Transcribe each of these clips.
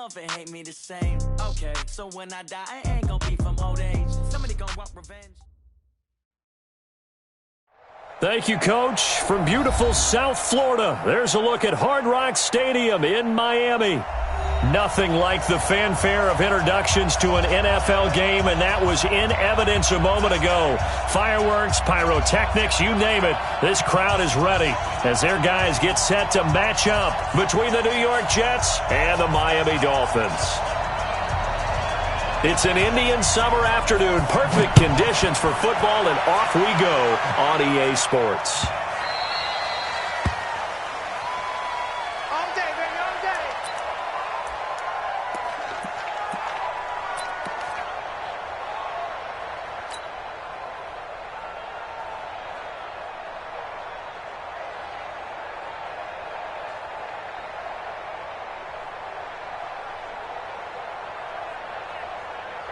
love and hate me the same. Okay, so when I die, I ain't gonna be from old age. Somebody gonna want revenge. Thank you, Coach. From beautiful South Florida, there's a look at Hard Rock Stadium in Miami. Nothing like the fanfare of introductions to an NFL game, and that was in evidence a moment ago. Fireworks, pyrotechnics, you name it. This crowd is ready as their guys get set to match up between the New York Jets and the Miami Dolphins. It's an Indian summer afternoon. Perfect conditions for football, and off we go on EA Sports.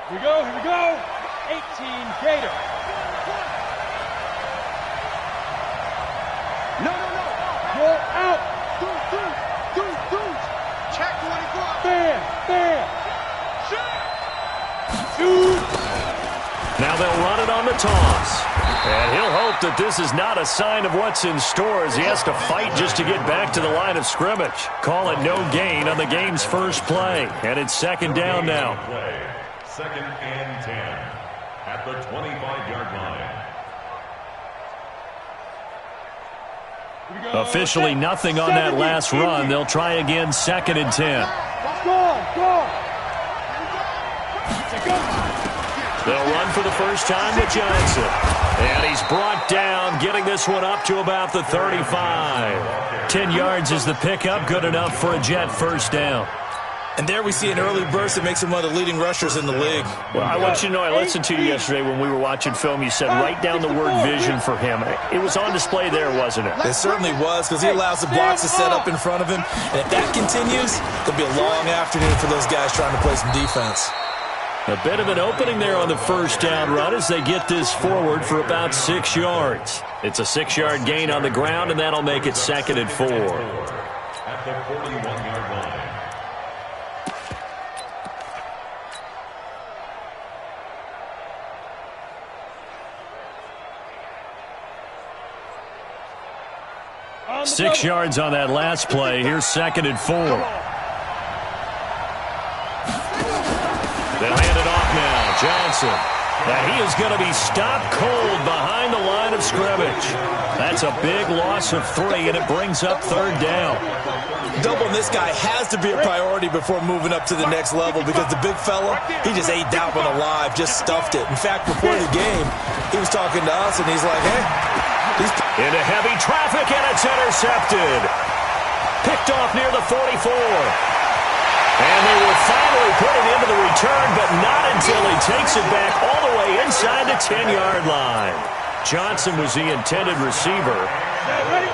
Here we go. 18 Gator. No. Roll out. Dude. Check 24. Bam. Shoot. Now they'll run it on the toss. And he'll hope that this is not a sign of what's in store as he has to fight just to get back to the line of scrimmage. Call it no gain on the game's first play. And it's second down now. Second and 10 at the 25-yard line. Officially nothing on that last run. They'll try again, second and 10. They'll run for the first time with Johnson. And he's brought down, getting this one up to about the 35. 10 yards is the pickup, good enough for a Jet first down. And there we see an early burst that makes him one of the leading rushers in the league. Well, I want you to know, I listened to you yesterday when we were watching film. You said write down the word vision for him. It was on display there, wasn't it? It certainly was, because he allows the blocks to set up in front of him. And if that continues, it'll be a long afternoon for those guys trying to play some defense. A bit of an opening there on the first down run as they get this forward for about 6 yards. It's a 6-yard gain on the ground, and that'll make it second and 4. At the 41-yard line. Six yards on that last play. Here's second and 4. They'll hand it off now. Johnson. Now he is going to be stopped cold behind the line of scrimmage. That's a big loss of 3, and it brings up third down. Doubling this guy has to be a priority before moving up to the next level, because the big fella, he just ate that one alive, just stuffed it. In fact, before the game, he was talking to us, and he's like, hey. Into heavy traffic, and it's intercepted. Picked off near the 44. And they will finally put it into the return, but not until he takes it back all the way inside the 10-yard line. Johnson was the intended receiver.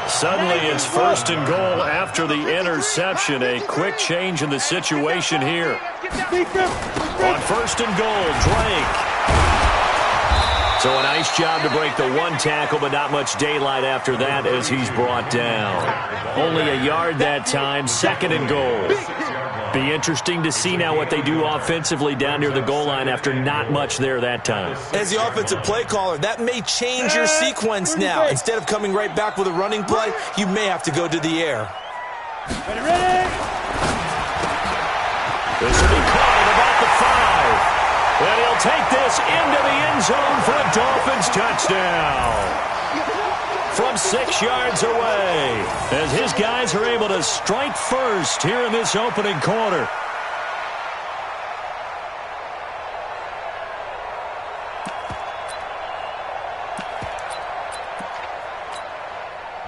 Suddenly it's first and goal after the interception. A quick change in the situation here. On first and goal, Drake. So a nice job to break the one tackle, but not much daylight after that as he's brought down. Only a yard that time, second and goal. Be interesting to see now what they do offensively down near the goal line after not much there that time. As the offensive play caller, that may change your sequence now. Instead of coming right back with a running play, you may have to go to the air. Ready. This will be caught at about the 5. And he'll take this into the end zone for a Dolphins touchdown. From 6 yards away, as his guys are able to strike first here in this opening quarter.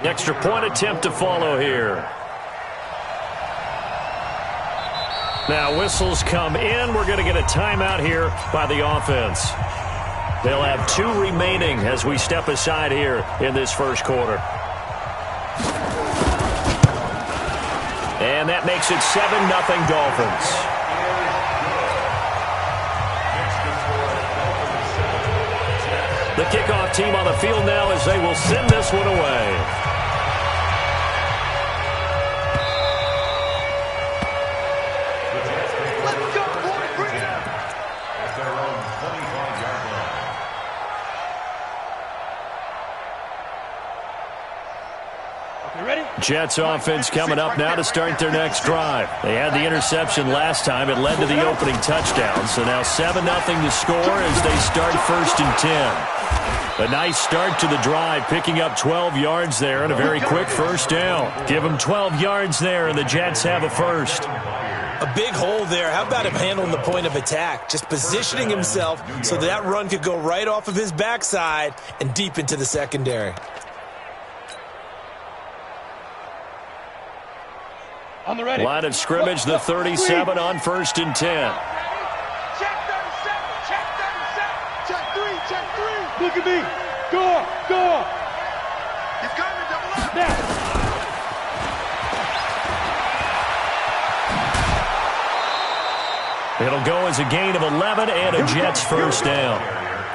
The extra point attempt to follow here. Now whistles come in. We're going to get a timeout here by the offense. They'll have 2 remaining as we step aside here in this first quarter. And that makes it 7-0 Dolphins. The kickoff team on the field now as they will send this one away. Jets offense coming up now to start their next drive. They had the interception last time. It led to the opening touchdown. So now 7-0 to score as they start 1st and 10. A nice start to the drive, picking up 12 yards there and a very quick first down. Give them 12 yards there, and the Jets have a first. A big hole there. How about him handling the point of attack? Just positioning himself so that run could go right off of his backside and deep into the secondary. On the ready. Line of scrimmage, the 37 on 1st and 10. Check 37. Check 37. Check 3. Check 3. Look at me. Go. He's coming. Double up. Now. It'll go as a gain of 11 and a Jets first down.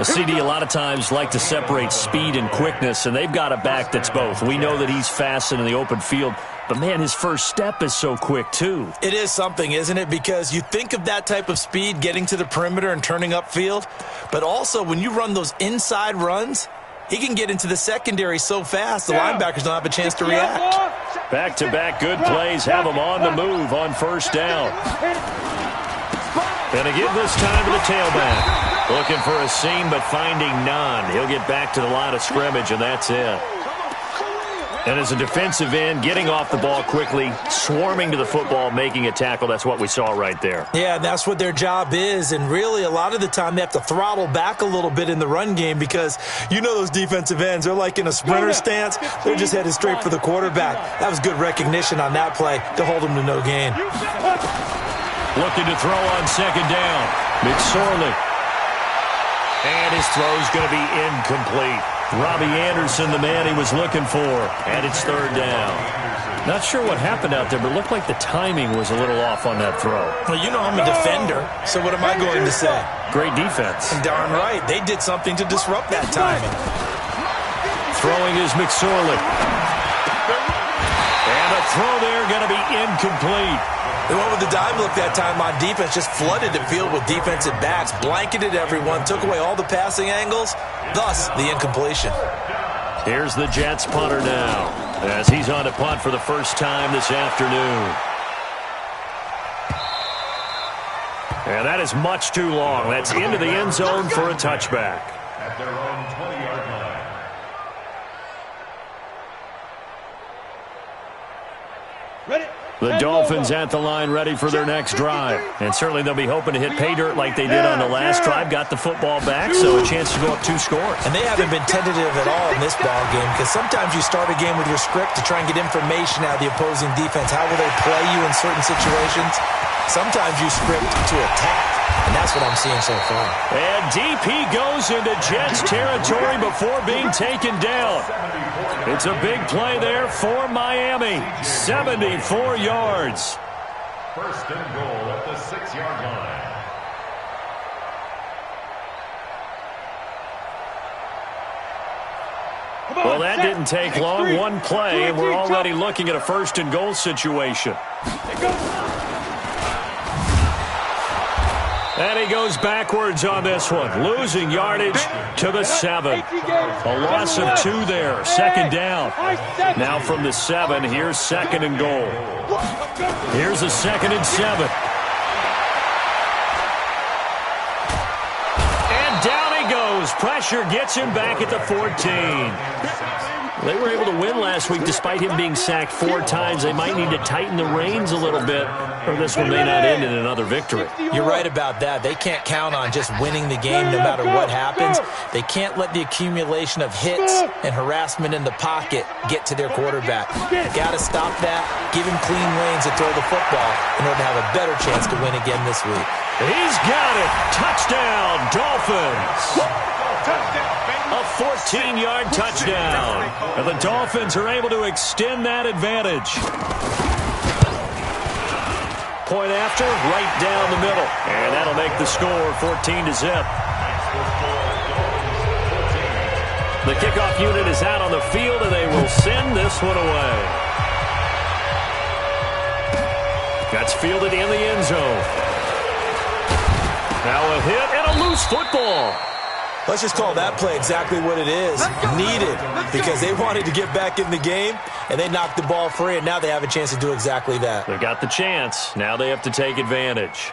A CD a lot of times like to separate speed and quickness, and they've got a back that's both. We know that he's fast in the open field, but, man, his first step is so quick, too. It is something, isn't it? Because you think of that type of speed getting to the perimeter and turning upfield, but also when you run those inside runs, he can get into the secondary so fast the linebackers don't have a chance to react. Back-to-back good plays have him on the move on first down. And again this time to the tailback. Looking for a seam, but finding none. He'll get back to the line of scrimmage, and that's it. And as a defensive end, getting off the ball quickly, swarming to the football, making a tackle, that's what we saw right there. Yeah, that's what their job is. And really, a lot of the time, they have to throttle back a little bit in the run game because you know those defensive ends, they're like in a sprinter stance. They're just headed straight for the quarterback. That was good recognition on that play to hold him to no gain. Looking to throw on second down. McSorley. And his throw's going to be incomplete. Robbie Anderson, the man he was looking for. And it's third down. Not sure what happened out there, but it looked like the timing was a little off on that throw. Well, you know I'm a defender, so what am I going to say? Great defense. And darn right. They did something to disrupt that timing. Throwing is McSorley. And a throw there going to be incomplete. They went with the dime look that time on defense, just flooded the field with defensive backs, blanketed everyone, took away all the passing angles, thus the incompletion. Here's the Jets punter now, as he's on to punt for the first time this afternoon. And that is much too long. That's into the end zone for a touchback. At their own 20-yard line. Ready. The Dolphins at the line ready for their next drive. And certainly they'll be hoping to hit pay dirt like they did on the last drive. Got the football back, so a chance to go up 2 scores. And they haven't been tentative at all in this ball game because sometimes you start a game with your script to try and get information out of the opposing defense. How will they play you in certain situations? Sometimes you script to attack, and that's what I'm seeing so far. And DP goes into Jets territory before being taken down. It's a big play there for Miami. 74 yards. First and goal at the 6-yard line. Well, that didn't take long. One play, and we're already looking at a first and goal situation. And he goes backwards on this one, losing yardage to the 7. A loss of 2 there, second down. Now from the 7, here's second and goal. Here's a 2nd and 7. And down he goes. Pressure gets him back at the 14. They were able to win last week despite him being sacked 4 times. They might need to tighten the reins a little bit, or this one may not end in another victory. You're right about that. They can't count on just winning the game no matter what happens. They can't let the accumulation of hits and harassment in the pocket get to their quarterback. Got to stop that, give him clean lanes to throw the football in order to have a better chance to win again this week. He's got it. Touchdown, Dolphins. A 14-yard touchdown. And the Dolphins are able to extend that advantage. Point after, right down the middle. And that'll make the score 14-0. The kickoff unit is out on the field, and they will send this one away. That's fielded in the end zone. Now a hit and a loose football. Let's just call that play exactly what it is. Needed, because they wanted to get back in the game, and they knocked the ball free, and now they have a chance to do exactly that. They've got the chance. Now they have to take advantage.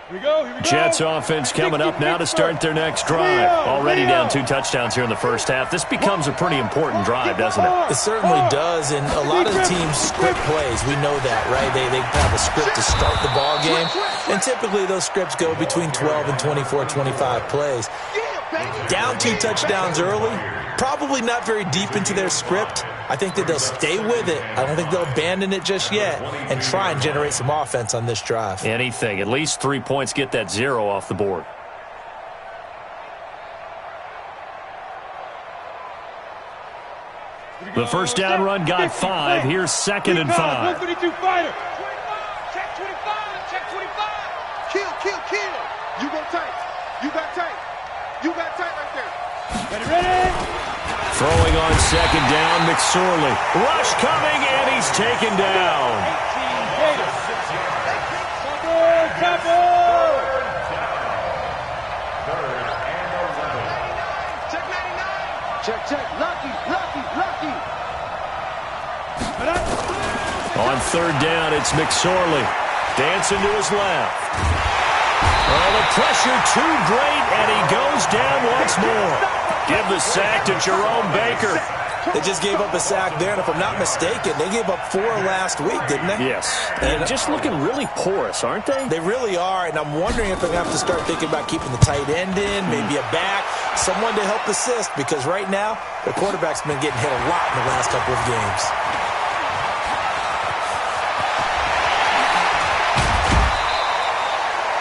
Here we go. Jets offense coming up now to start their next drive. Already down 2 touchdowns here in the first half. This becomes a pretty important drive, doesn't it? It certainly does, and a lot of the teams script plays. We know that, right? They have a script to start the ball game, and typically those scripts go between 12 and 24, 25 plays. Down 2 touchdowns early, probably not very deep into their script. I think that they'll stay with it. I don't think they'll abandon it just yet and try and generate some offense on this drive. Anything. At least 3 points, get that 0 off the board. The first down run got 5. Here's 2nd and 5. 132 fighter. 25. Check 25. Check 25. Kill. You go tight. You got tight. You got tight right there. Ready? Throwing on 2nd down, McSorley. Rush coming, and he's taken down. Check. Lucky. On 3rd down, it's McSorley. Dancing to his left. Oh, the pressure too great, and he goes down once more. Give the sack to Jerome Baker. They just gave up a sack there, and if I'm not mistaken, they gave up 4 last week, didn't they? Yes. And just looking really porous, aren't they? They really are, and I'm wondering if they're going to have to start thinking about keeping the tight end in, maybe a back, someone to help assist, because right now, the quarterback's been getting hit a lot in the last couple of games.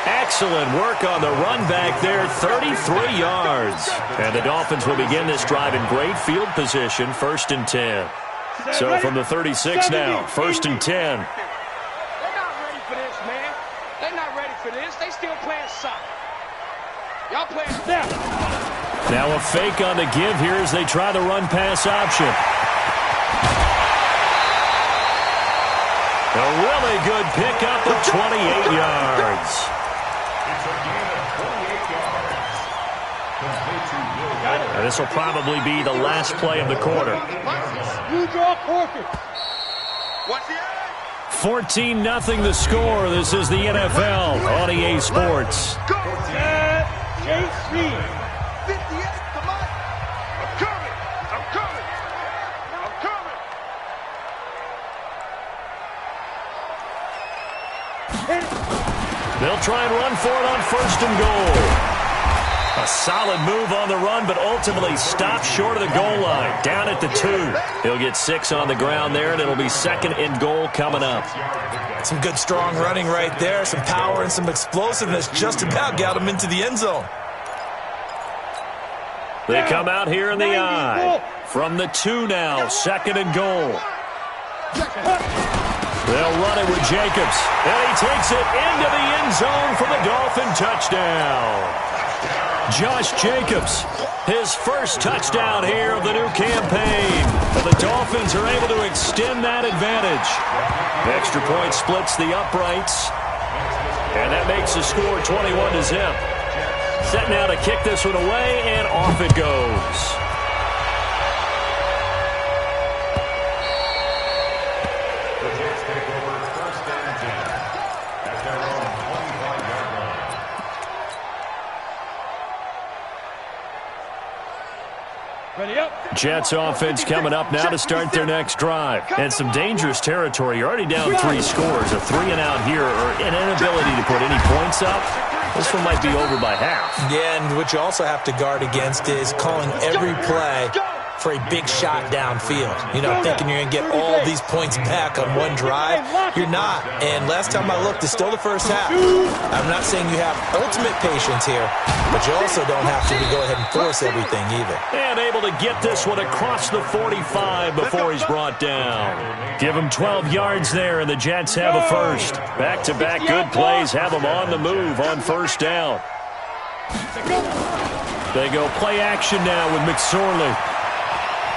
Excellent work on the run back there, 33 yards. And the Dolphins will begin this drive in great field position, 1st and 10. So from the 36 now, 1st and 10. They're not ready for this, man. They're not ready for this. They still playing soccer. Y'all playing snap. Now a fake on the give here as they try the run-pass option. A really good pickup of 28 yards. And this will probably be the last play of the quarter. 14-0 the score. This is the NFL on EA Sports. They'll try and run for it on 1st and goal. A solid move on the run, but ultimately stopped short of the goal line. Down at the 2. He'll get 6 on the ground there, and it'll be 2nd and goal coming up. Some good, strong running right there. Some power and some explosiveness just about got him into the end zone. They come out here in the eye. From the 2 now, 2nd and goal. They'll run it with Jacobs, and he takes it into the end zone for the Dolphin touchdown. Josh Jacobs, his first touchdown here of the new campaign. And the Dolphins are able to extend that advantage. The extra point splits the uprights, and that makes the score 21-0. Set now to kick this one away, and off it goes. Jets offense coming up now to start their next drive. And some dangerous territory. You're already down 3 scores. A 3-and-out here, or an inability to put any points up. This one might be over by half. Yeah, and what you also have to guard against is calling every play for a big shot downfield. You know, thinking you're going to get all these points back on one drive. You're not. And last time I looked, it's still the first half. I'm not saying you have ultimate patience here, but you also don't have to go ahead and force everything either. And able to get this one across the 45 before he's brought down. Give him 12 yards there, and the Jets have a first. Back-to-back good plays have them on the move on 1st down. They go play action now with McSorley.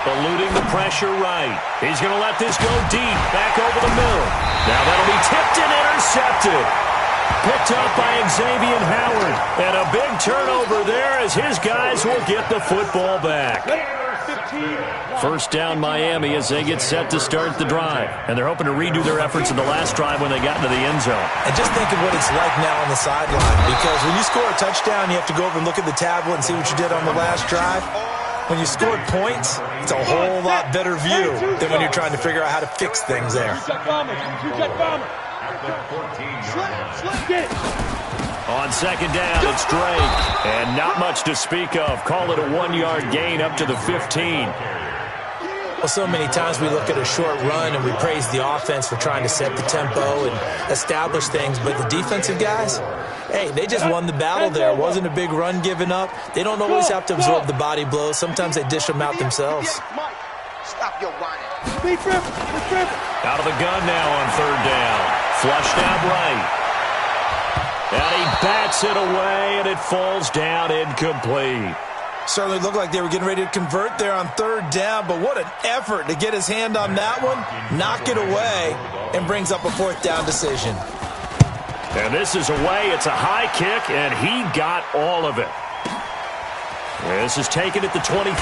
Eluding the pressure right. He's going to let this go deep, back over the middle. Now that'll be tipped and intercepted. picked up by Xavier Howard. And a big turnover there as his guys will get the football back. First down Miami as they get set to start the drive. And they're hoping to redo their efforts in the last drive when they got into the end zone. And just think of what it's like now on the sideline, because when you score a touchdown, you have to go over and look at the tablet and see what you did on the last drive. When you scored points, it's a whole lot better view than when you're trying to figure out how to fix things there. On second down, it's Drake. And not much to speak of. Call it a 1-yard gain up to the 15. Well, so many times we look at a short run and we praise the offense for trying to set the tempo and establish things. But the defensive guys, hey, they just won the battle there. It wasn't a big run given up. They don't always have to absorb the body blows. Sometimes they dish them out themselves. Stop your whining. Out of the gun now on third down. Flushed out right. And he bats it away, and it falls down incomplete. Certainly looked like they were getting ready to convert there on third down, but what an effort to get his hand on that one, knock it away, and brings up a fourth down decision. And this is away. It's a high kick, and he got all of it. This is taken at the 23.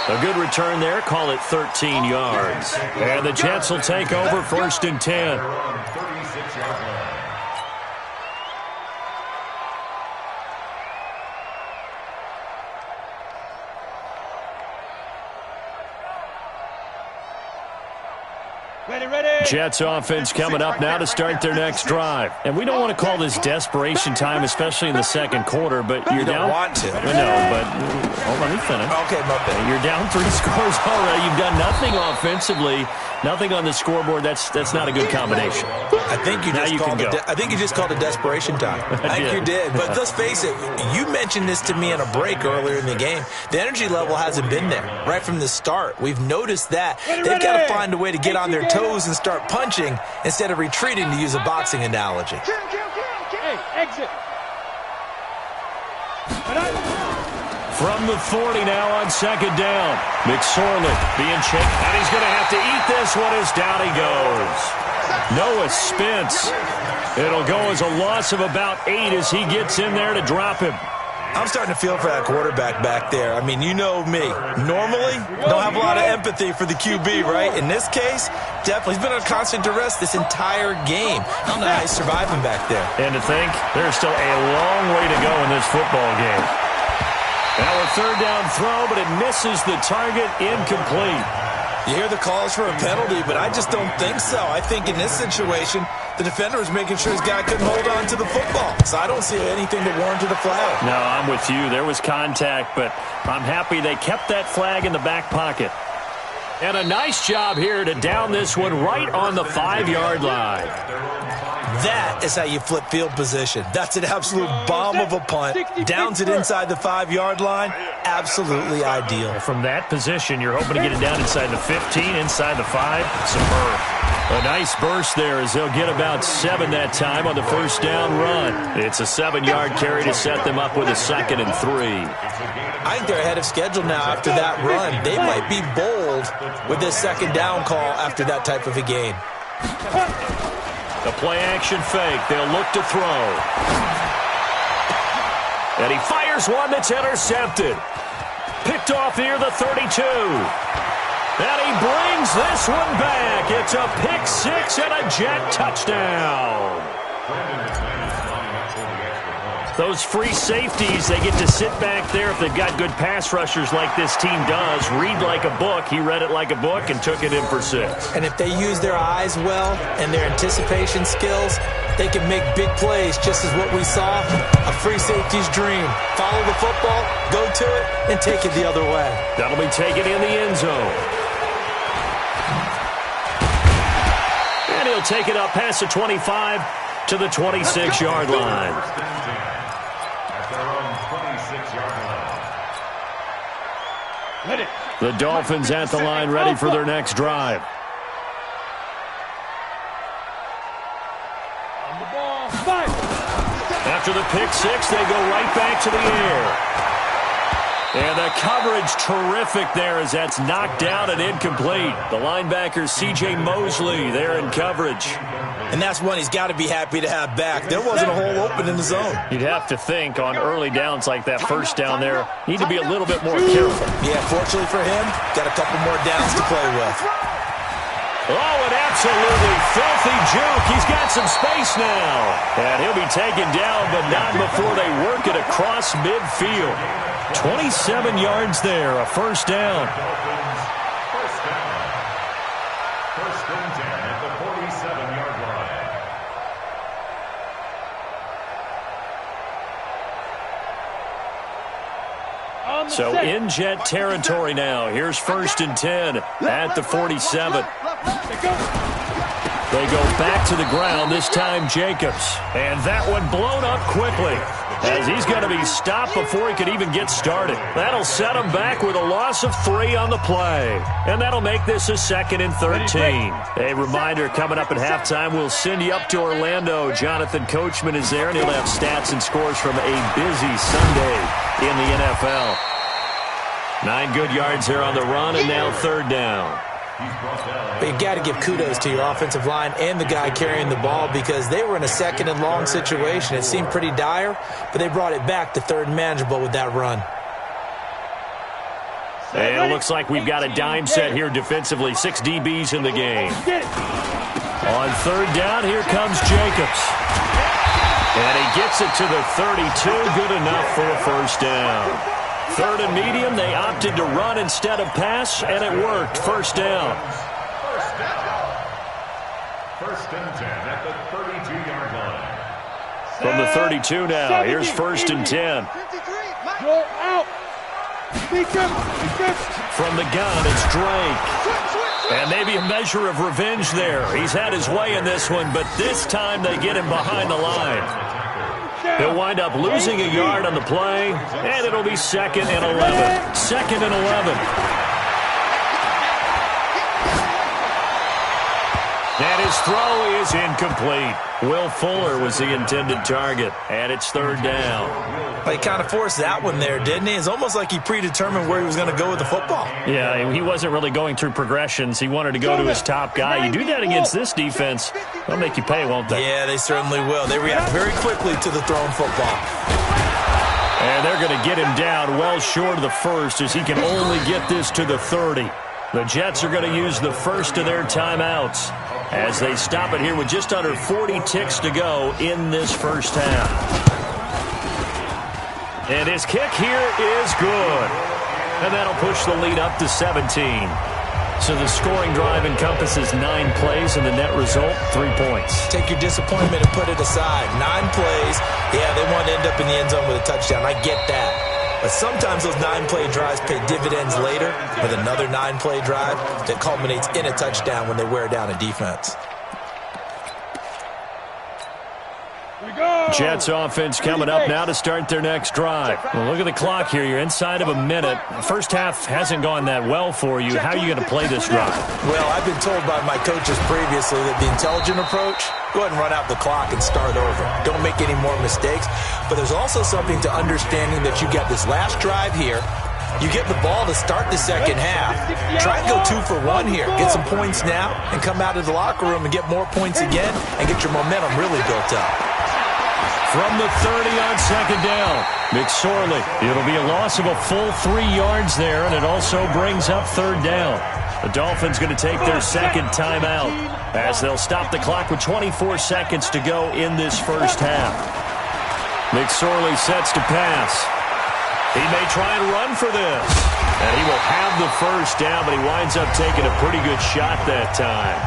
A good return there. Call it 13 yards. And the Jets will take over first and 10. Jets offense coming up now to start their next drive. And we don't want to call this desperation time, especially in the second quarter, but you're down. You don't want to. I know, but let me finish. Okay, my bad. You're down 3 scores already. You've done nothing offensively, nothing on the scoreboard. That's not a good combination. I think you just called it desperation time. I think you did. But let's face it, you mentioned this to me in a break earlier in the game. The energy level hasn't been there right from the start. We've noticed that. They've got to find a way to get on their toes and start punching instead of retreating, to use a boxing analogy. Hey, exit. From the 40 now on second down. McSorley being checked. And he's going to have to eat this one as down he goes. Noah Spence. It'll go as a loss of about 8 as he gets in there to drop him. I'm starting to feel for that quarterback back there. I mean, you know me. Normally, don't have a lot of empathy for the QB, right? In this case, definitely. He's been on constant duress this entire game. I don't know how he's surviving back there. And to think, there's still a long way to go in this football game. Now a third down throw, but it misses the target, incomplete. You hear the calls for a penalty, but I just don't think so. I think in this situation, the defender was making sure his guy couldn't hold on to the football. So I don't see anything that warranted a flag. No, I'm with you. There was contact, but I'm happy they kept that flag in the back pocket. And a nice job here to down this one right on the 5-yard line. That is how you flip field position. That's an absolute bomb of a punt. Downs it inside the 5-yard line. Absolutely ideal. From that position, you're hoping to get it down inside the 15, inside the 5. Superb. A nice burst there as they'll get about 7 that time on the first down run. It's a 7-yard carry to set them up with a 2nd and 3. I think they're ahead of schedule now after that run. They might be bold with this 2nd down call after that type of a game. The play-action fake. They'll look to throw. And he fires one that's intercepted. Picked off near the 32. And he brings this one back. It's a pick 6 and a Jet touchdown. Those free safeties, they get to sit back there if they've got good pass rushers like this team does. Read like a book. He read it like a book and took it in for 6. And if they use their eyes well and their anticipation skills, they can make big plays, just as what we saw, a free safety's dream. Follow the football, go to it, and take it the other way. That'll be taken in the end zone. And he'll take it up past the 25 to the 26-yard line. The Dolphins at the line, ready for their next drive. After the pick 6, they go right back to the air. And the coverage terrific there as that's knocked down and incomplete. The linebacker, C.J. Mosley, there in coverage. And that's one he's got to be happy to have back. There wasn't a hole open in the zone. You'd have to think on early downs like that first down there, need to be a little bit more careful. Yeah, fortunately for him, got a couple more downs to play with. Oh, an absolutely filthy juke. He's got some space now. And he'll be taken down, but not before they work it across midfield. 27 yards there, a first down. First and 10 at the 47-yard line. So in Jet territory now. Here's first and 10 at the 47. They go back to the ground, this time Jacobs. And that one blown up quickly as he's going to be stopped before he could even get started. That'll set him back with a loss of 3 on the play. And that'll make this a 2nd and 13. A reminder, coming up at halftime, we'll send you up to Orlando. Jonathan Coachman is there, and he'll have stats and scores from a busy Sunday in the NFL. 9 good yards there on the run, and now 3rd down. But you've got to give kudos to your offensive line and the guy carrying the ball because they were in a 2nd and long situation. It seemed pretty dire, but they brought it back to 3rd and manageable with that run. And it looks like we've got a dime set here defensively. 6 DBs in the game. On 3rd down, here comes Jacobs. And he gets it to the 32. Good enough for a first down. 3rd and medium, they opted to run instead of pass, and it worked. First down. First and 10 at the 32-yard line. From the 32 now, here's first and 10. Go out. From the gun, it's Drake. And maybe a measure of revenge there. He's had his way in this one, but this time they get him behind the line. He'll wind up losing a yard on the play, and it'll be 2nd and 11. 2nd and 11. And his throw is incomplete. Will Fuller was the intended target, and it's 3rd down. He kind of forced that one there, didn't he? It's almost like he predetermined where he was going to go with the football. Yeah, he wasn't really going through progressions. He wanted to go to his top guy. You do that against this defense, they'll make you pay, won't they? Yeah, they certainly will. They react very quickly to the thrown football. And they're going to get him down well short of the first as he can only get this to the 30. The Jets are going to use the first of their timeouts as they stop it here with just under 40 ticks to go in this first half. And his kick here is good. And that'll push the lead up to 17. So the scoring drive encompasses 9 plays, and the net result, 3 points. Take your disappointment and put it aside. 9 plays. Yeah, they want to end up in the end zone with a touchdown. I get that. But sometimes those 9-play drives pay dividends later with another 9-play drive that culminates in a touchdown when they wear down a defense. Jets offense coming up now to start their next drive. Well, look at the clock here. You're inside of a minute. The first half hasn't gone that well for you. How are you going to play this drive? Well, I've been told by my coaches previously that the intelligent approach, go ahead and run out the clock and start over. Don't make any more mistakes. But there's also something to understanding that you get this last drive here. You get the ball to start the second half. Try and go 2 for 1 here. Get some points now and come out of the locker room and get more points again and get your momentum really built up. From the 30 on second down, McSorley. It'll be a loss of a full 3 yards there, and it also brings up 3rd down. The Dolphins going to take their second timeout as they'll stop the clock with 24 seconds to go in this first half. McSorley sets to pass. He may try and run for this. And he will have the first down, but he winds up taking a pretty good shot that time.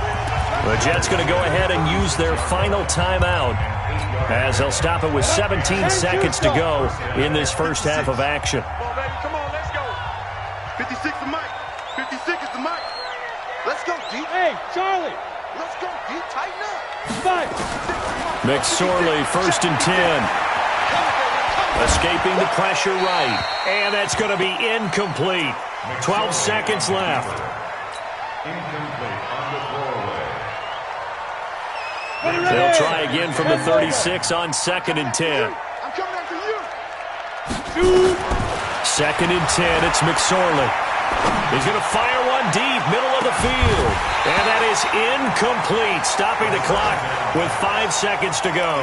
The Jets going to go ahead and use their final timeout as they'll stop it with 17 seconds to go in this first half of action. Come on, baby. Come on, let's go. 56 is Mike. 56 is the Mike. Let's go, D. Hey, Charlie. Let's go, D. Tighten up. 5. McSorley, 1st and 10. Escaping the pressure right. And that's going to be incomplete. 12 seconds left. Incomplete on the throwaway. They'll try again from the 36 on 2nd and 10. I'm coming after you. 2nd and 10. It's McSorley. He's going to fire one deep, middle of the field. And that is incomplete, stopping the clock with 5 seconds to go.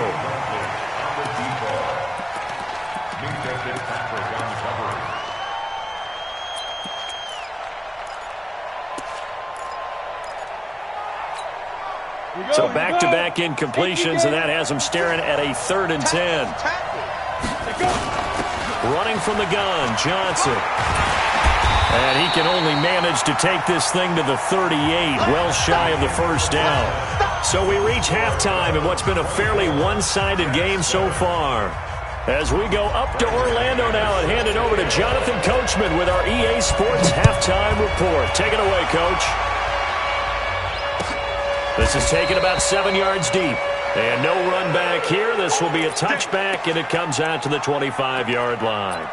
So back-to-back incompletions, and that has him staring at a 3rd and 10. Running from the gun, Johnson. And he can only manage to take this thing to the 38, well shy of the first down. So we reach halftime in what's been a fairly one-sided game so far. As we go up to Orlando now and hand it over to Jonathan Coachman with our EA Sports Halftime Report. Take it away, Coach. This is taken about 7 yards deep. And no run back here. This will be a touchback, and it comes out to the 25-yard line.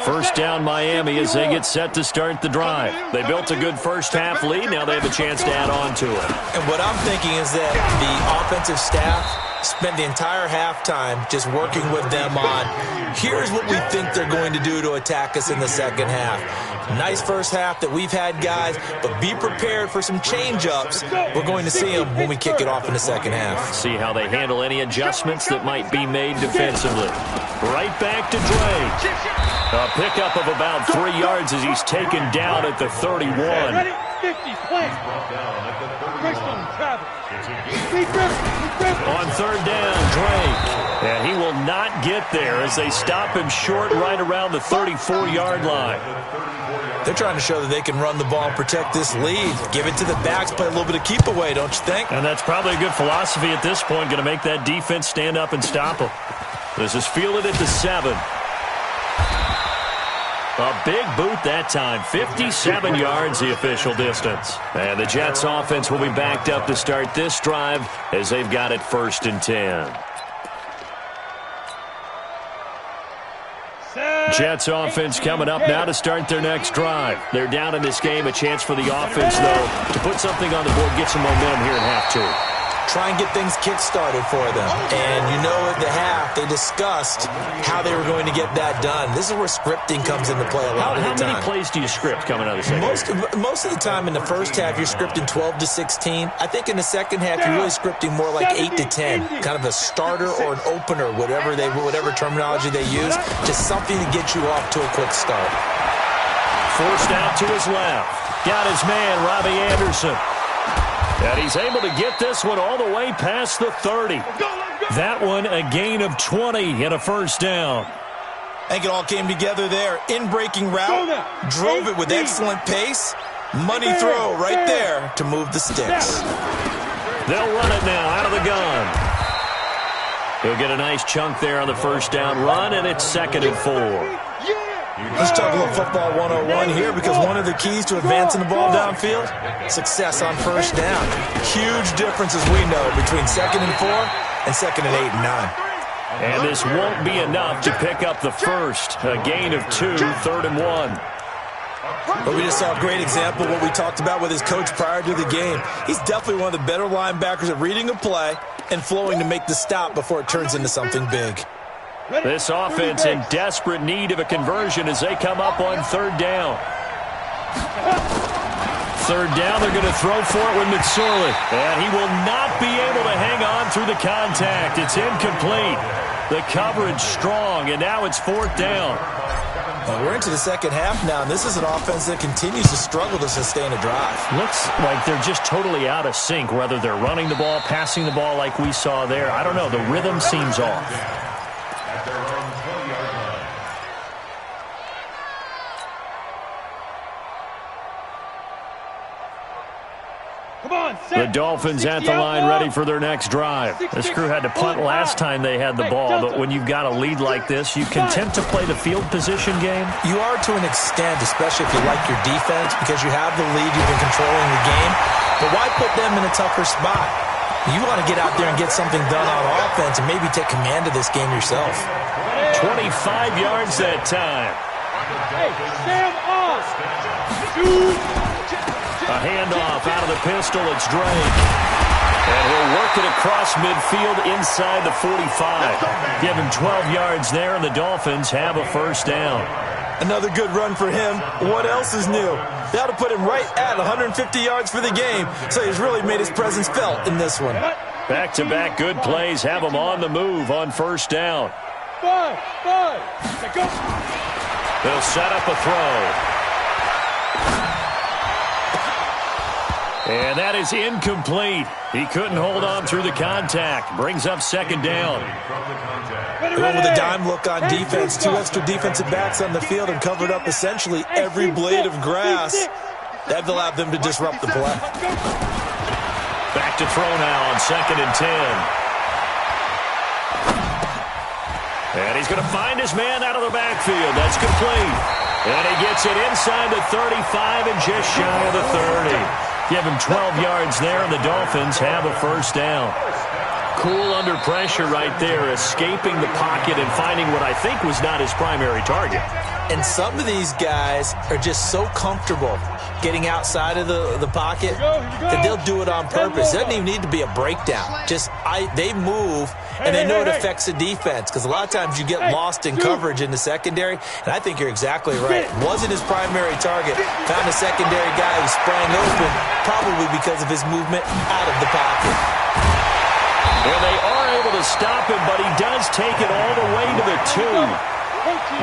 First down, Miami, as they get set to start the drive. They built a good first-half lead. Now they have a chance to add on to it. And what I'm thinking is that the offensive staff spent the entire halftime just working with them on, here's what we think they're going to do to attack us in the second half. Nice first half that we've had, guys, but be prepared for some change-ups. We're going to see them when we kick it off in the second half. See how they handle any adjustments that might be made defensively. Right back to Drake. A pickup of about 3 yards as he's taken down at the 31. Ready? 50, play. Crystal, travel. On 3rd down, Drake. And he will not get there as they stop him short right around the 34-yard line. They're trying to show that they can run the ball and protect this lead. Give it to the backs, play a little bit of keep away, don't you think? And that's probably a good philosophy at this point, going to make that defense stand up and stop them. This is fielded at the 7. A big boot that time, 57 yards the official distance. And the Jets offense will be backed up to start this drive as they've got it 1st and 10. Jets offense coming up now to start their next drive. They're down in this game. A chance for the offense, though, to put something on the board, get some momentum here in half 2. Try and get things kick-started for them. And you know at the half, they discussed how they were going to get that done. This is where scripting comes into play a lot of the time. How many plays do you script coming out of the second half? Most of the time in the first half, you're scripting 12 to 16. I think in the second half, you're really scripting more like 8 to 10. Kind of a starter or an opener, whatever terminology they use. Just something to get you off to a quick start. Forced out to his left. Got his man, Robbie Anderson. And he's able to get this one all the way past the 30. That one a gain of 20 and a first down. I think it all came together there. In-breaking route, drove it with excellent pace. Money throw right there to move the sticks. They'll run it now out of the gun. He'll get a nice chunk there on the first down run, and it's 2nd and 4. Let's talk a little football 101 here, because one of the keys to advancing the ball downfield, success on first down. Huge difference, as we know, between 2nd and 4 and 2nd and 8 and 9. And this won't be enough to pick up the first. A gain of 2, 3rd and 1. But we just saw a great example of what we talked about with his coach prior to the game. He's definitely one of the better linebackers at reading a play and flowing to make the stop before it turns into something big. This offense in desperate need of a conversion as they come up on 3rd down. 3rd down, they're going to throw for it with McSorley. And he will not be able to hang on through the contact. It's incomplete. The coverage strong, and now it's 4th down. We're into the second half now, and this is an offense that continues to struggle to sustain a drive. Looks like they're just totally out of sync, whether they're running the ball, passing the ball like we saw there. I don't know. The rhythm seems off. The Dolphins at the line ready for their next drive. This crew had to punt last time they had the ball, but when you've got a lead like this, you content to play the field position game? You are to an extent, especially if you like your defense, because you have the lead, you've been controlling the game. But why put them in a tougher spot? You want to get out there and get something done on offense and maybe take command of this game yourself. 25 yards that time. Hey, Sam off. A handoff out of the pistol. It's Drake. And he'll work it across midfield inside the 45. Give him 12 yards there, and the Dolphins have a first down. Another good run for him. What else is new? They ought to put him right at 150 yards for the game, so he's really made his presence felt in this one. Back-to-back good plays have him on the move on first down. Five. Go. They'll set up a throw. And that is incomplete. He couldn't hold on through the contact. Brings up second down. They went with a dime look on defense. 2 extra defensive backs on the field and covered up essentially every blade of grass. That allowed them to disrupt the play. Back to throw now on 2nd and 10. And he's going to find his man out of the backfield. That's complete. And he gets it inside the 35 and just shy of the 30. Give him 12 yards there, and the Dolphins have a first down. Cool under pressure right there, escaping the pocket and finding what I think was not his primary target. And some of these guys are just so comfortable getting outside of the pocket that they'll do it on purpose. It doesn't even need to be a breakdown. They move, and they know it affects the defense, because a lot of times you get lost in coverage in the secondary, and I think you're exactly right. Wasn't his primary target. Found a secondary guy who sprang open, probably because of his movement out of the pocket. And they are able to stop him, but he does take it all the way to the 2.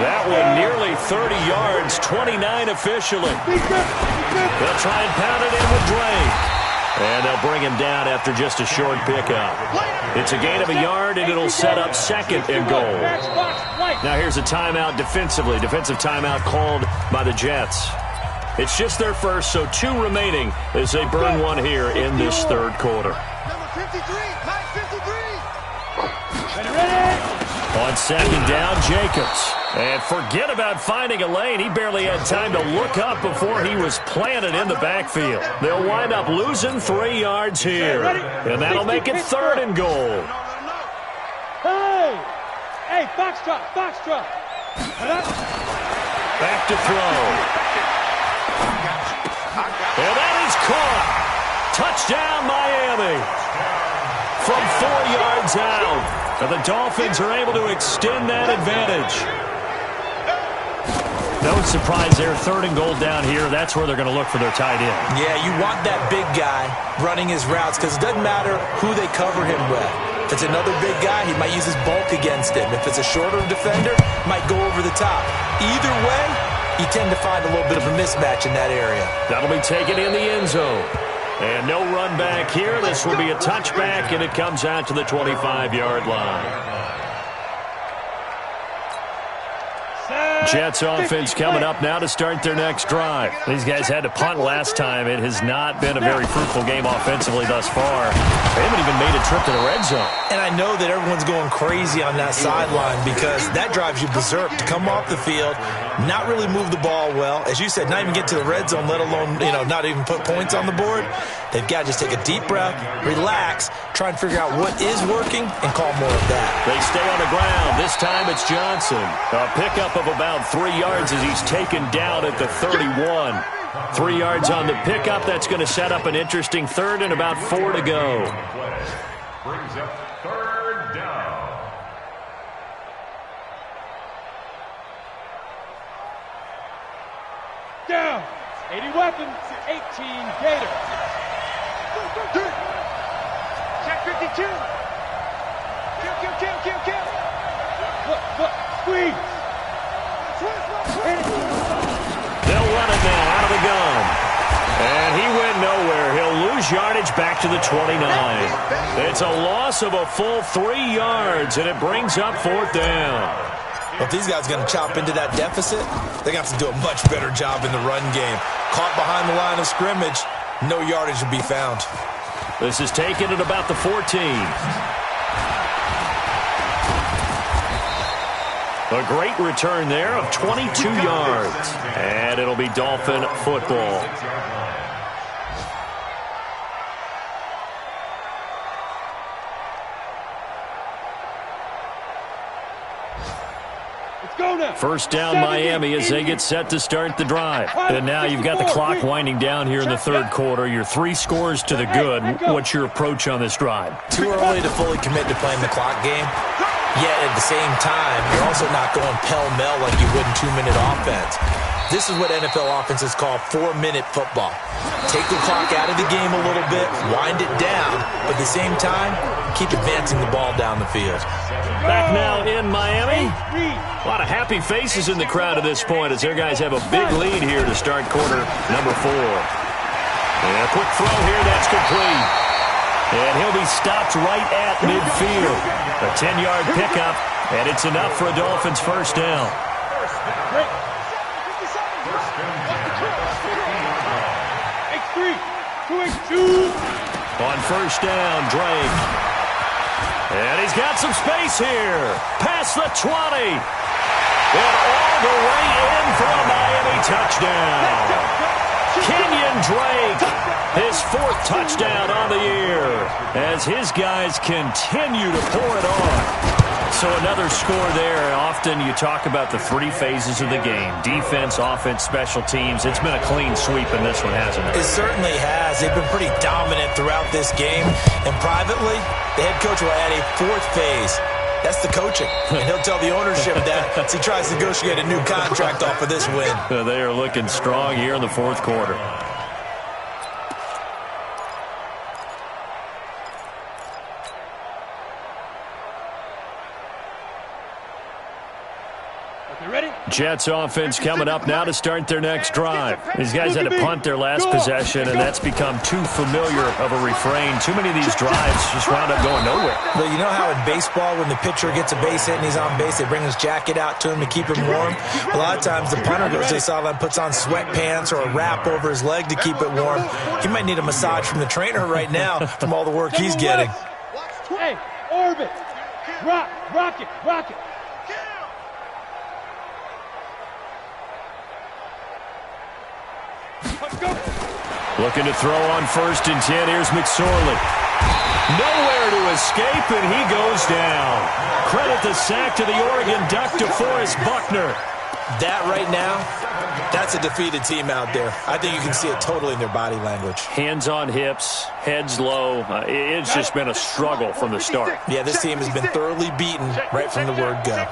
That one nearly 30 yards, 29 officially. They'll try and pound it in with Drake. And they'll bring him down after just a short pickup. It's a gain of a yard, and it'll set up 2nd and goal. Now here's a timeout defensively. Defensive timeout called by the Jets. It's just their first, so 2 remaining as they burn one here in this third quarter. On 2nd down, Jacobs. And forget about finding a lane. He barely had time to look up before he was planted in the backfield. They'll wind up losing 3 yards here. And that'll make it 3rd and goal. Hey, box drop. Back to throw. And that is caught. Touchdown, Miami. From 4 yards out. And the Dolphins are able to extend that advantage. No surprise there, 3rd and goal down here. That's where they're going to look for their tight end. Yeah, you want that big guy running his routes, because it doesn't matter who they cover him with. If it's another big guy, he might use his bulk against him. If it's a shorter defender, might go over the top. Either way, you tend to find a little bit of a mismatch in that area. That'll be taken in the end zone. And no run back here. This will be a touchback, and it comes out to the 25-yard line. Jets offense coming up now to start their next drive. These guys had to punt last time. It has not been a very fruitful game offensively thus far. They haven't even made a trip to the red zone. And I know that everyone's going crazy on that sideline, because that drives you berserk to come off the field, not really move the ball well. As you said, not even get to the red zone, let alone, not even put points on the board. They've got to just take a deep breath, relax, try and figure out what is working, and call more of that. They stay on the ground. This time it's Johnson. A pickup of about 3 yards as he's taken down at the 31. 3 yards on the pickup. That's going to set up an interesting 3rd and about 4 to go. Brings up 3rd down. Down. 80 weapons, 18 Gators. Check 52. Kill. Foot, squeeze. They'll run it now out of the gun. And he went nowhere. He'll lose yardage back to the 29. It's a loss of a full 3 yards, and it brings up 4th down. Well, if these guys are going to chop into that deficit, they're going to have to do a much better job in the run game. Caught behind the line of scrimmage, no yardage to be found. This is taken at about the 14. A great return there of 22 yards. And it'll be Dolphin football. First down Miami as they get set to start the drive. And now you've got the clock winding down here in the third quarter. You're 3 scores to the good. What's your approach on this drive? Too early to fully commit to playing the clock game. Yet at the same time, you're also not going pell-mell like you would in 2-minute offense. This is what NFL offenses call 4-minute football. Take the clock out of the game a little bit, wind it down, but at the same time, keep advancing the ball down the field. Back now in Miami. A lot of happy faces in the crowd at this point as their guys have a big lead here to start quarter number 4. And a quick throw here, that's complete. And he'll be stopped right at midfield. A 10-yard pickup, and it's enough for a Dolphins first down. On first down, Drake. And he's got some space here. Past the 20. And all the way in for a Miami touchdown. Kenyon Drake, his 4th touchdown on the year, as his guys continue to pour it on. So another score there. Often you talk about the 3 phases of the game: defense, offense, special teams. It's been a clean sweep in this one, hasn't it? It certainly has. They've been pretty dominant throughout this game. And privately, the head coach will add a 4th phase. That's the coaching. And he'll tell the ownership that as he tries to negotiate a new contract off of this win. They are looking strong here in the 4th quarter. Jets offense coming up now to start their next drive. These guys had to punt their last possession, and that's become too familiar of a refrain. Too many of these drives just wound up going nowhere. Well, you know how in baseball, when the pitcher gets a base hit and he's on base, they bring his jacket out to him to keep him warm? A lot of times the punter goes to the sideline, puts on sweatpants or a wrap over his leg to keep it warm. He might need a massage from the trainer right now from all the work he's getting. Hey, orbit. Rock it. Looking to throw on 1st and 10. Here's McSorley. Nowhere to escape, and he goes down. Credit the sack to the Oregon Duck, DeForest Buckner. That right now, that's a defeated team out there. I think you can see it totally in their body language. Hands on hips, heads low. It's just been a struggle from the start. Yeah, this team has been thoroughly beaten right from the word go.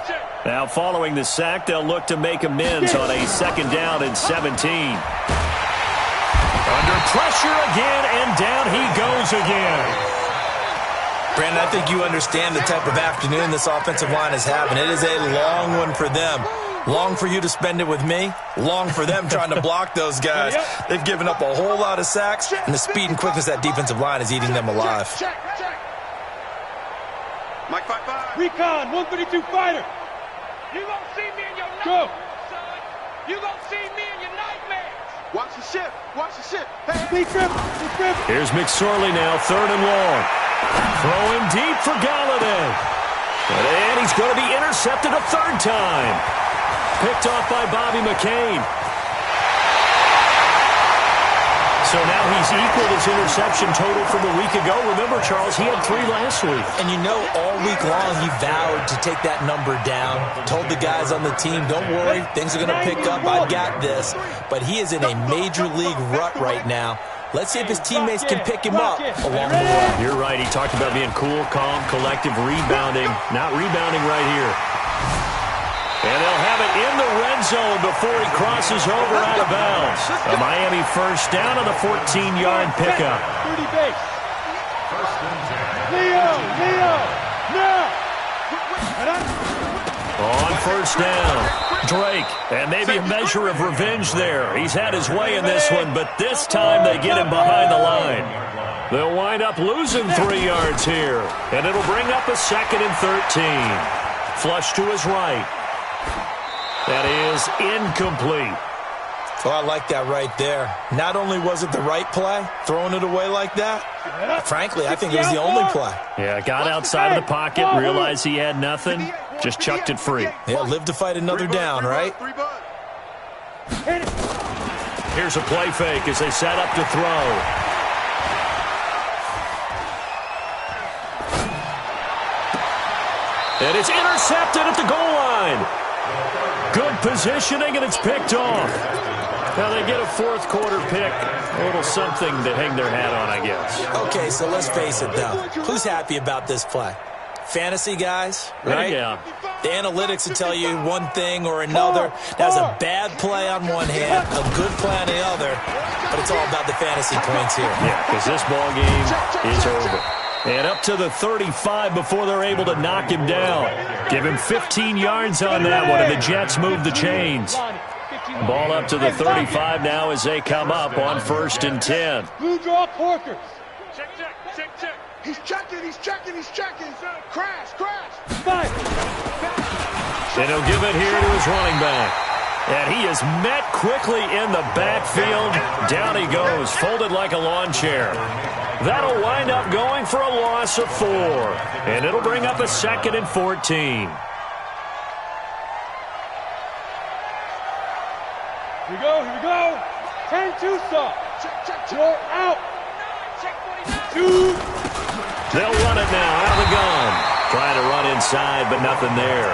Now, following the sack, they'll look to make amends on a 2nd down and 17. Under pressure again, and down he goes again. Brandon, I think you understand the type of afternoon this offensive line is having. It is a long one for them. Long for you to spend it with me. Long for them trying to block those guys. They've given up a whole lot of sacks, and the speed and quickness of that defensive line is eating them alive. Mike 5-5. Recon, 132 fighter. You gonna see me in your nightmares, son. You gonna see me in your nightmares. Watch the ship. Hey. Here's McSorley now, 3rd and long. Throwing deep for Galladay. And he's going to be intercepted a 3rd time. Picked off by Bobby McCain. So now he's equaled his interception total from a week ago. Remember, Charles, he had 3 last week. And you know, all week long he vowed to take that number down. Told the guys on the team, don't worry, things are going to pick up. I've got this. But he is in a major league rut right now. Let's see if his teammates can pick him up along the way. You're right. He talked about being cool, calm, collective, rebounding. Not rebounding right here. And they'll have it in the red zone before he crosses over out of bounds. A Miami first down on the 14-yard pickup. 30 base. Leo, now. On first down, Drake. And maybe a measure of revenge there. He's had his way in this one, but this time they get him behind the line. They'll wind up losing 3 yards here. And it'll bring up a 2nd and 13. Flush to his right. That is incomplete. Oh, I like that right there. Not only was it the right play, throwing it away like that, frankly, I think it was the only play. Yeah, got outside of the pocket, realized he had nothing, just chucked it free. Yeah, live to fight another down, right? Here's a play fake as they set up to throw. And it's intercepted at the goal line. positioning, and it's picked off. Now they get a fourth quarter pick. A little something to hang their hat on, I guess. Okay, so let's face it, though. Who's happy about this play? Fantasy guys, right? Yeah. The analytics will tell you one thing or another. That's a bad play on one hand, a good play on the other, but it's all about the fantasy points here. Yeah, because this ball game is over. And up to the 35 before they're able to knock him down. Give him 15 yards on that one, and the Jets move the chains. Ball up to the 35 now as they come up on 1st and 10. Blue draw Corkers. Check. He's checking. Crash. Five. And he'll give it here to his running back. And he is met quickly in the backfield. Down he goes, folded like a lawn chair. That'll wind up going for a loss of 4. And it'll bring up a 2nd and 14. Here we go. 10-2 stop. Check. You're out. 2. They'll run it now out of the gun. Trying to run inside, but nothing there.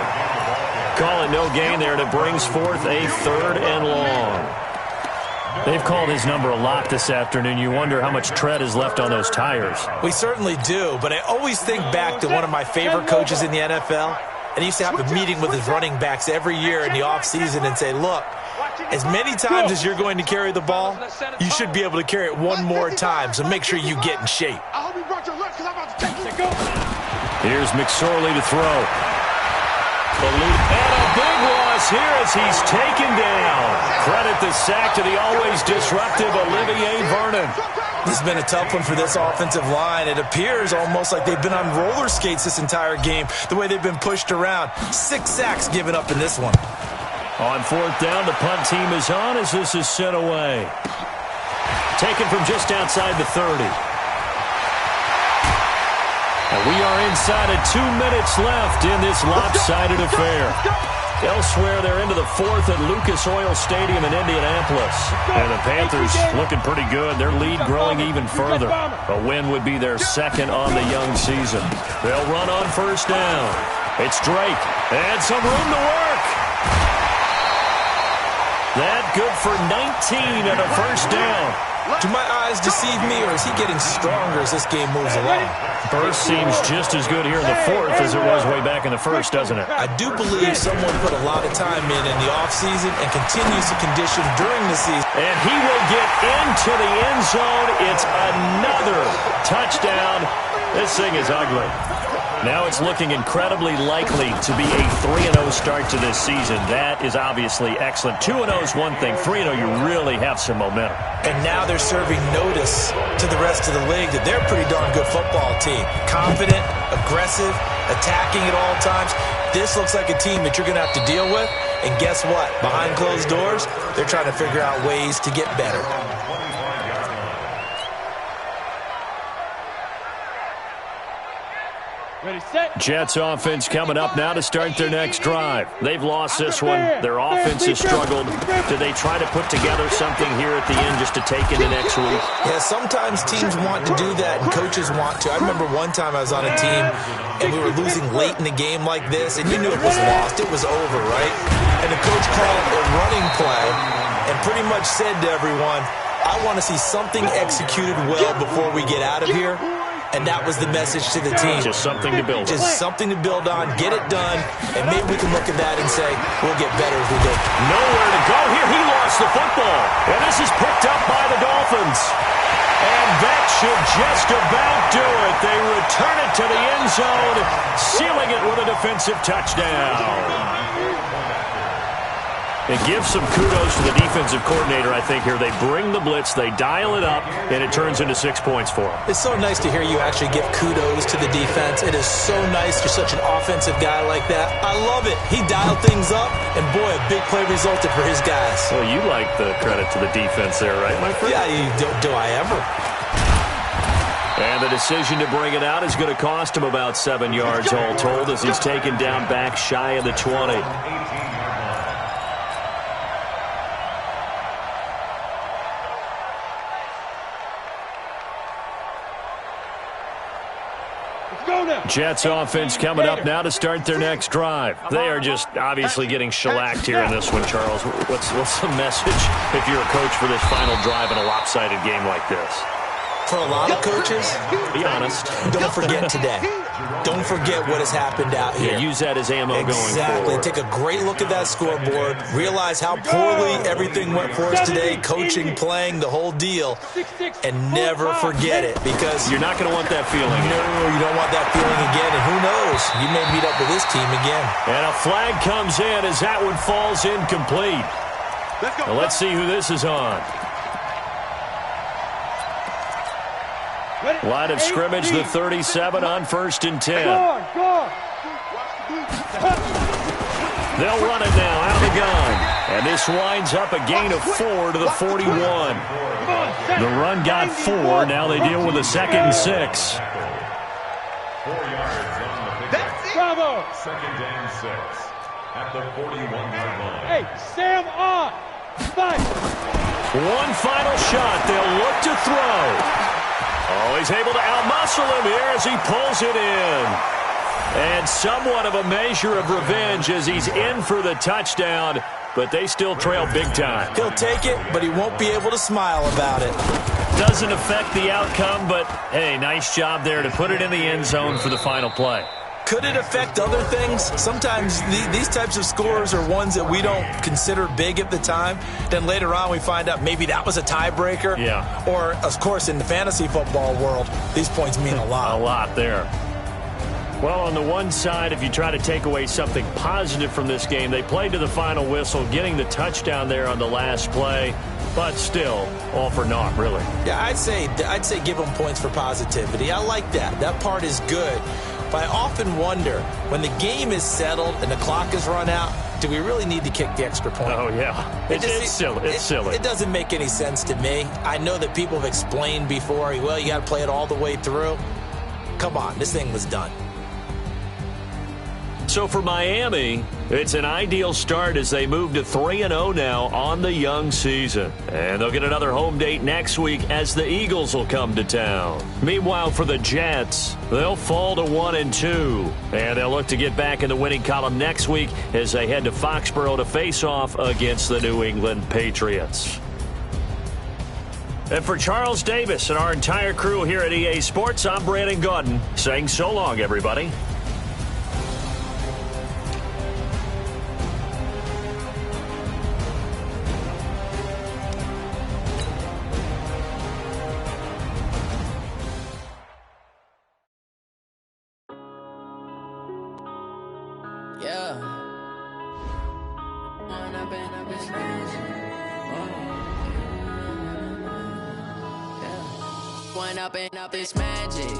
Call it no gain there, and it brings forth a 3rd and long. They've called his number a lot this afternoon. You wonder how much tread is left on those tires. We certainly do, but I always think back to one of my favorite coaches in the NFL, and he used to have a meeting with his running backs every year in the offseason and say, look, as many times as you're going to carry the ball, you should be able to carry it one more time, so make sure you get in shape. I hope you brought your lunch because I'm about to take it. Here's McSorley to throw. And a big loss here as he's taken down. Credit the sack to the always disruptive Olivier Vernon. This has been a tough one for this offensive line. It appears almost like they've been on roller skates this entire game, the way they've been pushed around. 6 sacks given up in this one. On 4th down, the punt team is on as this is sent away. Taken from just outside the 30. And we are inside of 2 minutes left in this lopsided affair. Elsewhere, they're into the 4th at Lucas Oil Stadium in Indianapolis. And the Panthers looking pretty good. Their lead growing even further. A win would be their 2nd on the young season. They'll run on 1st down. It's Drake. And some room to work. That good for 19 and a 1st down. Do my eyes deceive me, or is he getting stronger as this game moves along? Burst seems just as good here in the 4th as it was way back in the 1st, doesn't it? I do believe someone put a lot of time in the offseason and continues to condition during the season. And he will get into the end zone. It's another touchdown. This thing is ugly. Now it's looking incredibly likely to be a 3-0 start to this season. That is obviously excellent. 2-0 is one thing. 3-0, you really have some momentum. And now they're serving notice to the rest of the league that they're a pretty darn good football team. Confident, aggressive, attacking at all times. This looks like a team that you're going to have to deal with. And guess what? Behind closed doors, they're trying to figure out ways to get better. Ready, set. Jets offense coming up now to start their next drive. They've lost this one. Their offense has struggled. Do they try to put together something here at the end just to take into next week? Yeah, sometimes teams want to do that and coaches want to. I remember one time I was on a team and we were losing late in the game like this, and you knew it was lost. It was over, right? And the coach called a running play and pretty much said to everyone, I want to see something executed well before we get out of here. And that was the message to the team. Just something to build on. Just something to build on, get it done, and maybe we can look at that and say, we'll get better as we go. Nowhere to go here. He lost the football. And this is picked up by the Dolphins. And that should just about do it. They return it to the end zone, sealing it with a defensive touchdown. It gives some kudos to the defensive coordinator, I think, here. They bring the blitz, they dial it up, and it turns into 6 points for them. It's so nice to hear you actually give kudos to the defense. It is so nice. You're such an offensive guy like that. I love it. He dialed things up, and boy, a big play resulted for his guys. Well, you like the credit to the defense there, right, my friend? Yeah, do I ever? And the decision to bring it out is going to cost him about 7 yards all told as he's taken down back shy of the 20. Jets offense coming up now to start their next drive. They are just obviously getting shellacked here in this one, Charles. What's the message if you're a coach for this final drive in a lopsided game like this? For a lot of coaches, be honest, don't forget today. Don't forget what has happened out here. Yeah, use that as ammo going forward. Take a great look at that scoreboard. Realize how poorly everything went for us today, coaching, playing, the whole deal. And never forget it, because you're not going to want that feeling. No, you don't want that feeling again. And who knows? You may meet up with this team again. And a flag comes in as that one falls incomplete. Now let's see who this is on. Line of scrimmage, the 37 on 1st and 10. They'll run it now out of the gun. And this winds up a gain of 4 to the 41. The run got 4. Now they deal with a 2nd and 6. 4 yards on the pickup. Bravo. 2nd and 6 at the 41-yard line. Hey, Sam on. Fight. One final shot. They'll look to throw. Oh, he's able to outmuscle him here as he pulls it in. And somewhat of a measure of revenge as he's in for the touchdown, but they still trail big time. He'll take it, but he won't be able to smile about it. Doesn't affect the outcome, but, hey, nice job there to put it in the end zone for the final play. Could it affect other things? Sometimes these types of scores are ones that we don't consider big at the time. Then later on we find out maybe that was a tiebreaker. Yeah. Or, of course, in the fantasy football world, these points mean a lot. A lot there. Well, on the one side, if you try to take away something positive from this game, they played to the final whistle, getting the touchdown there on the last play. But still, all for naught, really. Yeah, I'd say give them points for positivity. I like that. That part is good. But I often wonder, when the game is settled and the clock is run out, do we really need to kick the extra point? Oh, yeah. It's silly. It's silly. It doesn't make any sense to me. I know that people have explained before, well, you got to play it all the way through. Come on, this thing was done. So for Miami, it's an ideal start as they move to 3-0 now on the young season. And they'll get another home date next week as the Eagles will come to town. Meanwhile, for the Jets, they'll fall to 1-2. And they'll look to get back in the winning column next week as they head to Foxborough to face off against the New England Patriots. And for Charles Davis and our entire crew here at EA Sports, I'm Brandon Gaudin saying so long, everybody. Up this magic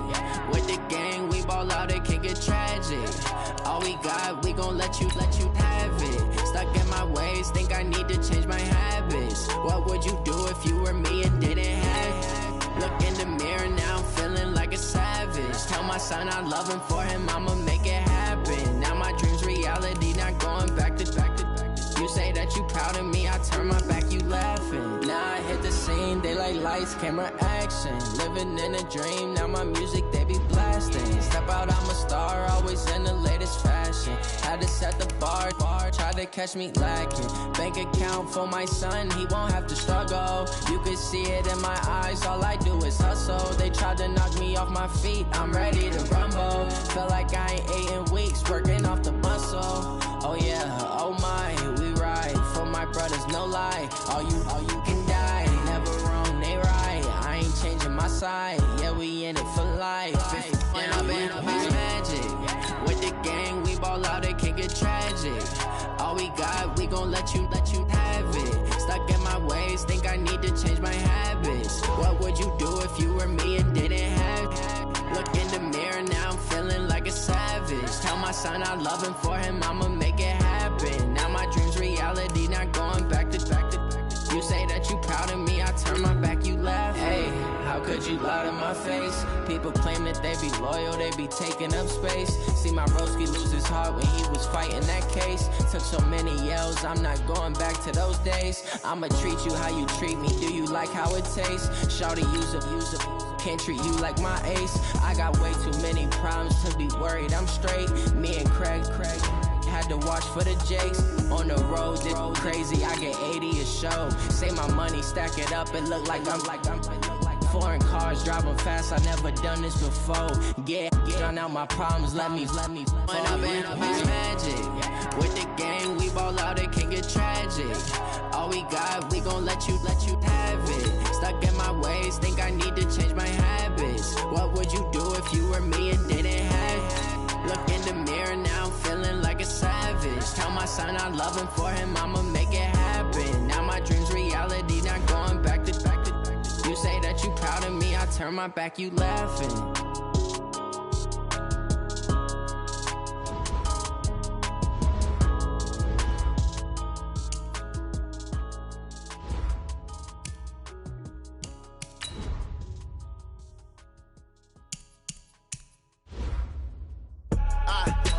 with the gang, we ball out, it can get tragic. All we got, we gon' let you have it. Stuck in my ways, think I need to change my habits. What would you do if you were me and didn't have it? Look in the mirror now, I'm feeling like a savage. Tell my son I love him, for him I'ma make it happen. Now my dreams reality, not going back to. You say that you proud of me, I turn my back, you laughing. Now I hit the scene, they like lights, camera, action. Living in a dream, now my music, they be blasting. Step out, I'm a star, always in the latest fashion. Had to set the bar, try to catch me lacking. Bank account for my son, he won't have to struggle. You can see it in my eyes, all I do is hustle. They tried to knock me off my feet, I'm ready to rumble. Feel like I ain't ate in weeks, working off the muscle. Oh yeah, oh my, we ride for my brothers, no lie. All you can die, never wrong, they right. I ain't changing my side, yeah, we in it for life. And I've been magic with the gang, we ball out, it can get tragic. All we got, we gon' let you have it. Stuck in my ways, think I need to change my habits. What would you do if you were me and didn't have it? Look in the mirror, now I'm feeling like a savage. Tell my son I love him, for him I'ma make it happen. Now my dreams reality, not going back to. You say that you proud of me, I turn my back, you laugh. Hey, how could you lie to my face? People claim that they be loyal, they be taking up space. See my broski lose his heart when he was fighting that case. Took so many yells, I'm not going back to those days. I'ma treat you how you treat me, do you like how it tastes? Shawty, use a can't treat you like my ace. I got way too many problems to be worried. I'm straight. Me and Craig had to watch for the Jakes. On the road, it's crazy. I get 80 a show. Say my money, stack it up, it look like I'm foreign cars driving fast. I never done this before. Get out my problems. Let me. When up it's magic. With the gang, we ball out. It can get tragic. All we got, we gon' let you have it. Stuck in my ways, think I need to change my habits. What would you do if you were me and didn't have it? Look in the mirror now, I'm feeling like a savage. Tell my son I love him, for him I'ma make it happen. Now my dream's reality, not going back to. You say that you proud of me, I turn my back, you laughing.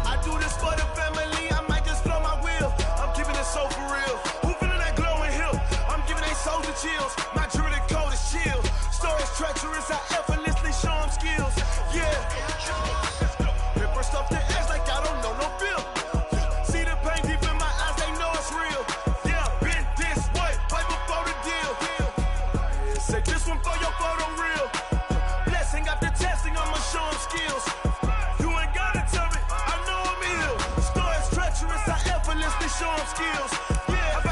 I do this for the family, I might just blow my wheel. I'm keeping it so for real. Who feeling that glowing hill? I'm giving they soldier chills. My jewelry code is chill. Stories treacherous, I effortlessly show them skills. Yeah. Ripper stuff the edge like I don't know no feel. See the pain deep in my eyes, they know it's real. Yeah, been this way, right before the deal. Say this one for your photo real. Blessing after testing, I'ma show them skills. You ain't gotta tell me, I know I'm ill. Stories treacherous, I effortlessly show them skills. Yeah,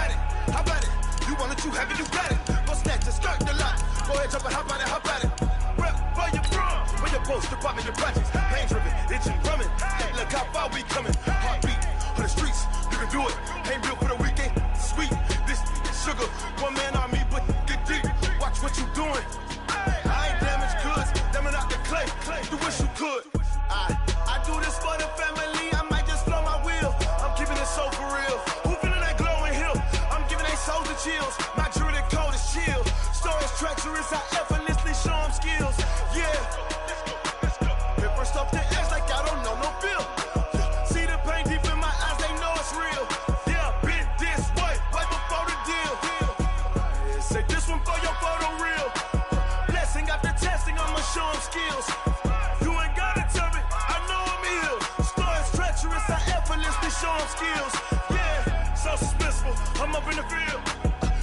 how about it? You want it, you have it, you got it. Go snatch it, skirt the lot. Go ahead, jump it, how about it? Rep where you from? Where your post, department, your projects. Pain driven, itching, drumming. Hey, look how far we coming. Heartbeat on the streets, you can do it. Ain't built for the weekend, sweet. This sugar, one man army, but get deep. Watch what you doing. I ain't damaged goods, damn out the clay. You wish you could. I do this for the family, I might just blow my wheel. I'm keeping it so for real. Who feeling that glowing hill? I'm giving they soldier chills. My jewelry code is chill. Stories treacherous, I effortlessly show them skills. Yeah. Ripper stuff the edge like I don't know no feel. See the pain deep in my eyes, they know it's real. Yeah, been this way, right before the deal. Say this one for your photo real. Blessing after testing, I'ma show them skills. You ain't gotta tell me, I know I'm ill. Stories treacherous, I effortlessly show them skills. Yeah, so suspenseful, I'm up in the field.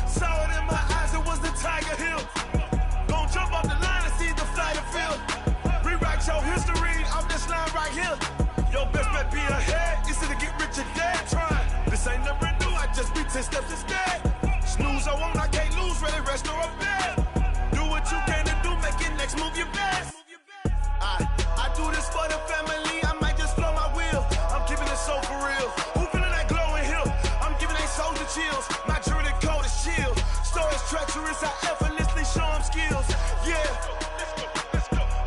Saw it in my eyes, it was the Tiger Hill. Gon' jump off the line and see the flight of field. Rewrite your history off this line right here. Your best bet be ahead, easy to get rich or dead. Trying, this ain't never new, I just be 10 steps instead. Snooze I won't, I can't lose, ready, rest or up bed. Do what you can to do, make it next move your best. I do this for the family, I might just blow my wheel. I'm keeping it so for real. Who feeling that glowing hill? I'm giving they soldier chills. My jewelry code is chill. Stories treacherous, I effortlessly show them skills. Yeah.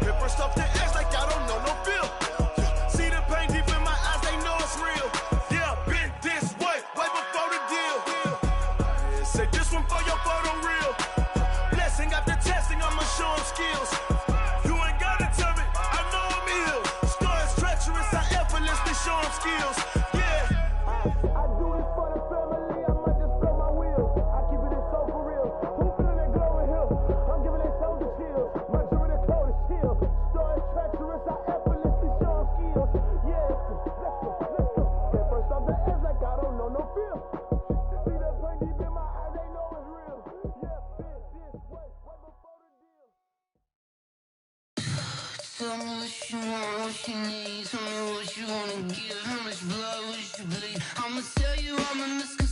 Ripper stuff the edge like I don't know no feel. See the pain deep in my eyes, they know it's real. Yeah, been this way, right before the deal. Say this one for your photo real. Blessing after testing, I'ma show them skills. You ain't gotta tell me, I know I'm ill. Stories treacherous, I effortlessly show them skills. Yeah. I do this for the family, I might just blow my wheel. I keep it so for real. Who feeling that glowing hill? I'm giving they soldier chills. My jewelry code is chill. Stories treacherous, I effortlessly show them skills. Yeah, let's go. At first off the edge like I don't know no feel. See that pain deep in my eyes, they know it's real. Yeah, been this way, right before the deal. Tell me what you want, what you need. Tell me what you wanna give. How much blood would you bleed? I'ma tell you I'm a